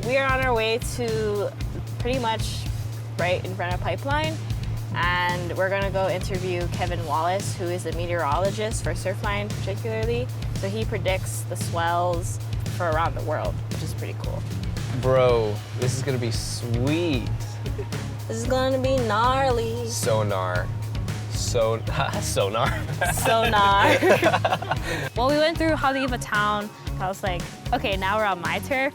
We are on our way to pretty much right in front of Pipeline, and we're gonna go interview Kevin Wallis, who is a meteorologist for Surfline particularly. So he predicts the swells for around the world, which is pretty cool. Bro, this is gonna be sweet. This is gonna be gnarly. Sonar. Sonar. Sonar. Well, we went through Haleiwa town. I was like, okay, now we're on my turf.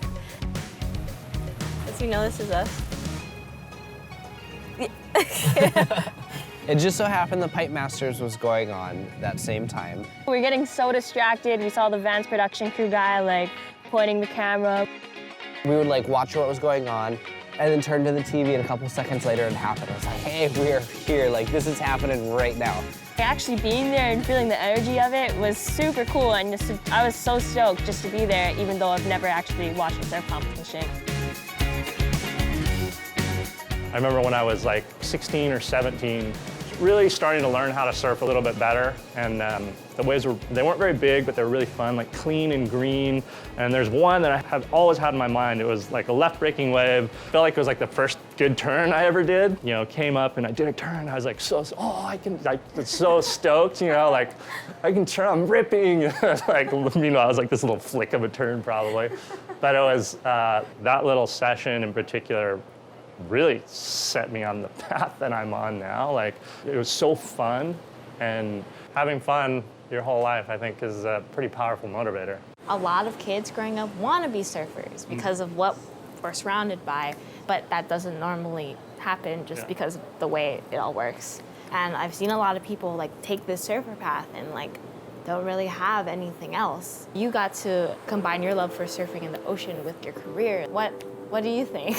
As you know, this is us. It just so happened the Pipe Masters was going on that same time. We were getting so distracted. We saw the Vans production crew guy like pointing the camera. We would like watch what was going on and then turn to the TV, and a couple seconds later it happened. I was like, hey, we're here. Like, this is happening right now. Actually being there and feeling the energy of it was super cool, and I was so stoked just to be there, even though I've never actually watched a surf competition. I remember when I was like 16 or 17, really starting to learn how to surf a little bit better. And the waves they weren't very big, but they were really fun, like clean and green. And there's one that I have always had in my mind. It was like a left breaking wave. Felt like it was like the first good turn I ever did. You know, came up and I did a turn. I was like, I was so stoked, you know, like I can turn, I'm ripping. Like, you know, I was like this little flick of a turn probably. But it was that little session in particular really set me on the path that I'm on now. Like, it was so fun, and having fun your whole life, I think, is a pretty powerful motivator. A lot of kids growing up want to be surfers because of what we're surrounded by, but that doesn't normally happen just because of the way it all works. And I've seen a lot of people like take this surfer path and like don't really have anything else. You got to combine your love for surfing in the ocean with your career. What do you think?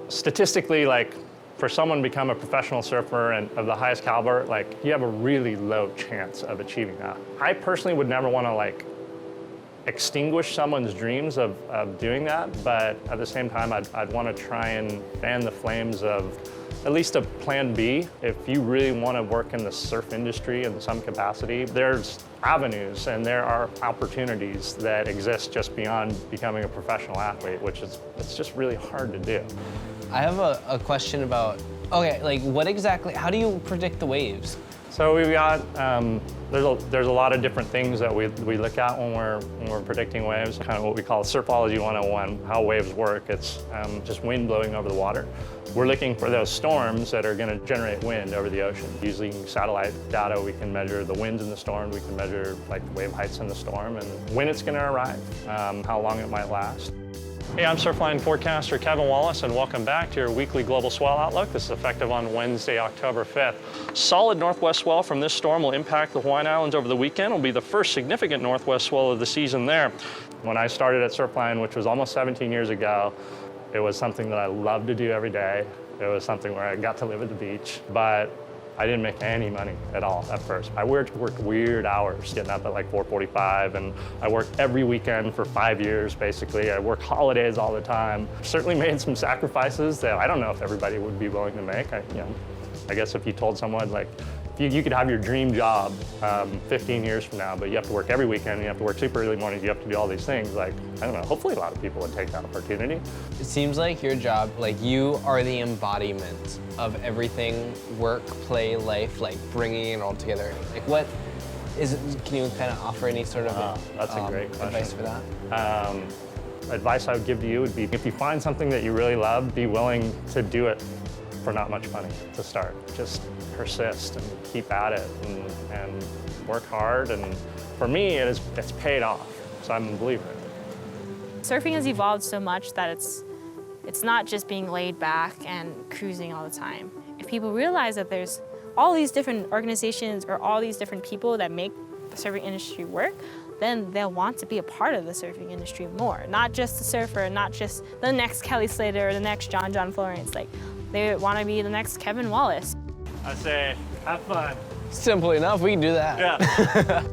Statistically, like, for someone to become a professional surfer and of the highest caliber, like, you have a really low chance of achieving that. I personally would never want to, like, extinguish someone's dreams of doing that, but at the same time, I'd want to try and fan the flames of at least a plan B. If you really want to work in the surf industry in some capacity, there's avenues and there are opportunities that exist just beyond becoming a professional athlete, which is, it's just really hard to do. I have a question about, okay, like what exactly, how do you predict the waves? So we've got, there's a lot of different things that we look at when we're predicting waves, kind of what we call Surfology 101, how waves work. It's just wind blowing over the water. We're looking for those storms that are going to generate wind over the ocean. Using satellite data, we can measure the winds in the storm, we can measure like wave heights in the storm, and when it's going to arrive, how long it might last. Hey, I'm Surfline forecaster Kevin Wallis, and welcome back to your weekly Global Swell Outlook. This is effective on Wednesday, October 5th. Solid northwest swell from this storm will impact the Hawaiian Islands over the weekend. It will be the first significant northwest swell of the season there. When I started at Surfline, which was almost 17 years ago, it was something that I loved to do every day. It was something where I got to live at the beach, but I didn't make any money at all at first. I worked weird hours, getting up at like 4:45, and I worked every weekend for 5 years, basically. I worked holidays all the time. Certainly made some sacrifices that I don't know if everybody would be willing to make. I guess if you told someone, like, you could have your dream job 15 years from now, but you have to work every weekend, you have to work super early mornings, you have to do all these things. Like, I don't know, hopefully a lot of people would take that opportunity. It seems like your job, like you are the embodiment of everything, work, play, life, like bringing it all together. Like what is it, can you kind of offer any sort of that's a great question. advice for that? Advice I would give to you would be, if you find something that you really love, be willing to do it for not much money to start. Just persist and keep at it and work hard. And for me, it's paid off. So I'm a believer. Surfing has evolved so much that it's not just being laid back and cruising all the time. If people realize that there's all these different organizations or all these different people that make the surfing industry work, then they'll want to be a part of the surfing industry more. Not just the surfer, not just the next Kelly Slater or the next John Florence. Like, they want to be the next Kevin Wallis. I say, have fun. Simple enough, we can do that. Yeah.